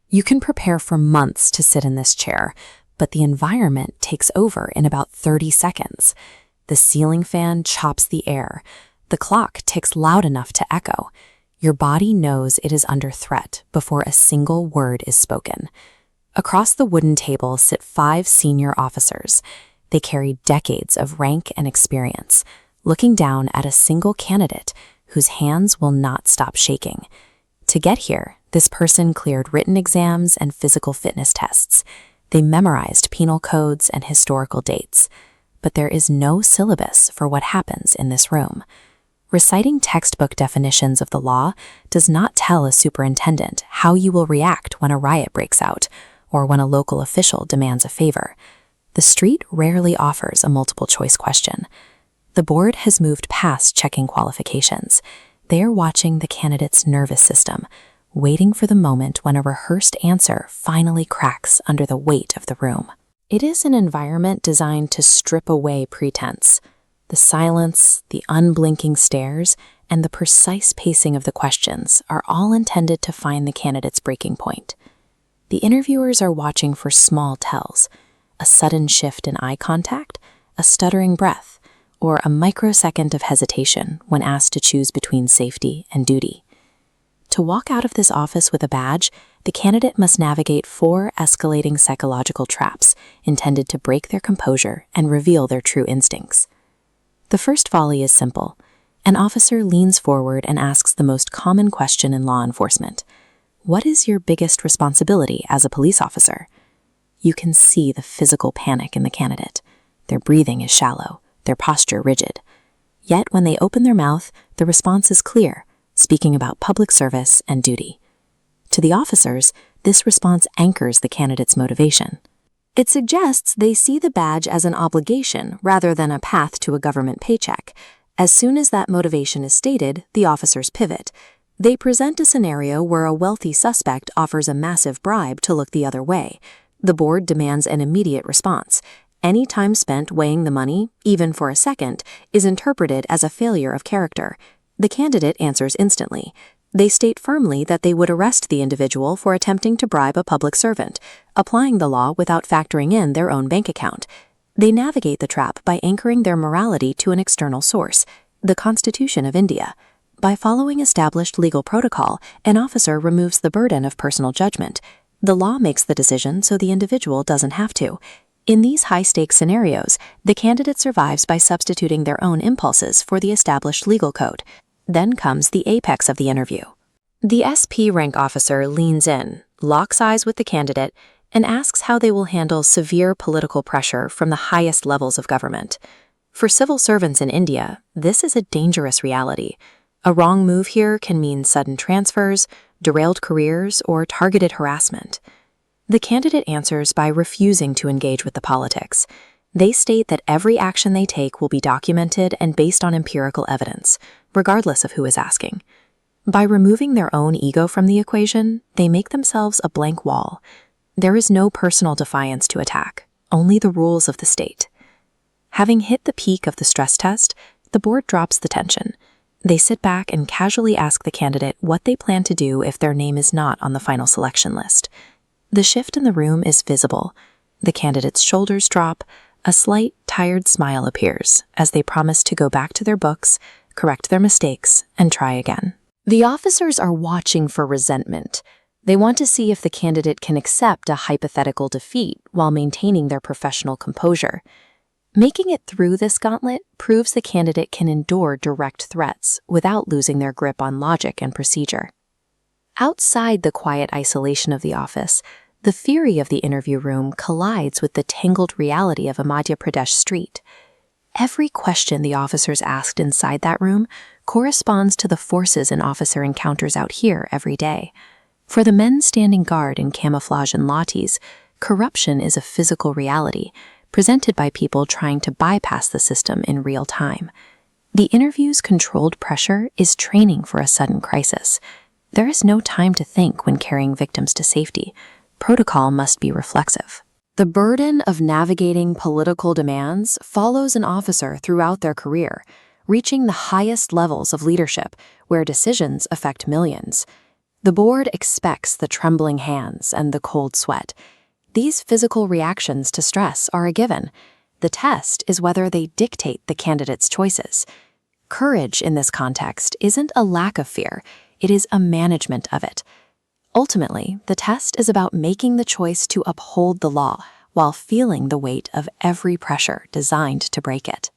You can prepare for months to sit in this chair, but the environment takes over in about 30 seconds. The ceiling fan chops the air. The clock ticks loud enough to echo. Your body knows it is under threat before a single word is spoken. Across the wooden table sit 5 senior officers. They carry decades of rank and experience, looking down at a single candidate whose hands will not stop shaking. To get here, this person cleared written exams and physical fitness tests. They memorized penal codes and historical dates. But there is no syllabus for what happens in this room. Reciting textbook definitions of the law does not tell a superintendent how you will react when a riot breaks out or when a local official demands a favor. The street rarely offers a multiple-choice question. The board has moved past checking qualifications. They are watching the candidate's nervous system, waiting for the moment when a rehearsed answer finally cracks under the weight of the room. It is an environment designed to strip away pretense. The silence, the unblinking stares, and the precise pacing of the questions are all intended to find the candidate's breaking point. The interviewers are watching for small tells, a sudden shift in eye contact, a stuttering breath, or a microsecond of hesitation when asked to choose between safety and duty. To walk out of this office with a badge, the candidate must navigate 4 escalating psychological traps intended to break their composure and reveal their true instincts. The first volley is simple. An officer leans forward and asks the most common question in law enforcement. What is your biggest responsibility as a police officer? You can see the physical panic in the candidate. Their breathing is shallow, their posture rigid. Yet when they open their mouth, the response is clear, speaking about public service and duty. To the officers, this response anchors the candidate's motivation. It suggests they see the badge as an obligation rather than a path to a government paycheck. As soon as that motivation is stated, the officers pivot. They present a scenario where a wealthy suspect offers a massive bribe to look the other way. The board demands an immediate response. Any time spent weighing the money, even for a second, is interpreted as a failure of character. The candidate answers instantly. They state firmly that they would arrest the individual for attempting to bribe a public servant, applying the law without factoring in their own bank account. They navigate the trap by anchoring their morality to an external source, the Constitution of India. By following established legal protocol, an officer removes the burden of personal judgment. The law makes the decision so the individual doesn't have to. In these high-stakes scenarios, the candidate survives by substituting their own impulses for the established legal code. Then comes the apex of the interview. The SP rank officer leans in, locks eyes with the candidate, and asks how they will handle severe political pressure from the highest levels of government. For civil servants in India, this is a dangerous reality. A wrong move here can mean sudden transfers, derailed careers, or targeted harassment. The candidate answers by refusing to engage with the politics. They state that every action they take will be documented and based on empirical evidence, regardless of who is asking. By removing their own ego from the equation, they make themselves a blank wall. There is no personal defiance to attack, only the rules of the state. Having hit the peak of the stress test, the board drops the tension. They sit back and casually ask the candidate what they plan to do if their name is not on the final selection list. The shift in the room is visible. The candidate's shoulders drop. A slight, tired smile appears as they promise to go back to their books, correct their mistakes, and try again. The officers are watching for resentment. They want to see if the candidate can accept a hypothetical defeat while maintaining their professional composure. Making it through this gauntlet proves the candidate can endure direct threats without losing their grip on logic and procedure. Outside the quiet isolation of the office, the fury of the interview room collides with the tangled reality of a Madhya Pradesh street. Every question the officers asked inside that room corresponds to the forces an officer encounters out here every day. For the men standing guard in camouflage and latis, corruption is a physical reality, presented by people trying to bypass the system in real time. The interview's controlled pressure is training for a sudden crisis. There is no time to think when carrying victims to safety. Protocol must be reflexive. The burden of navigating political demands follows an officer throughout their career, reaching the highest levels of leadership where decisions affect millions. The board expects the trembling hands and the cold sweat. These physical reactions to stress are a given. The test is whether they dictate the candidate's choices. Courage in this context isn't a lack of fear, it is a management of it. Ultimately, the test is about making the choice to uphold the law while feeling the weight of every pressure designed to break it.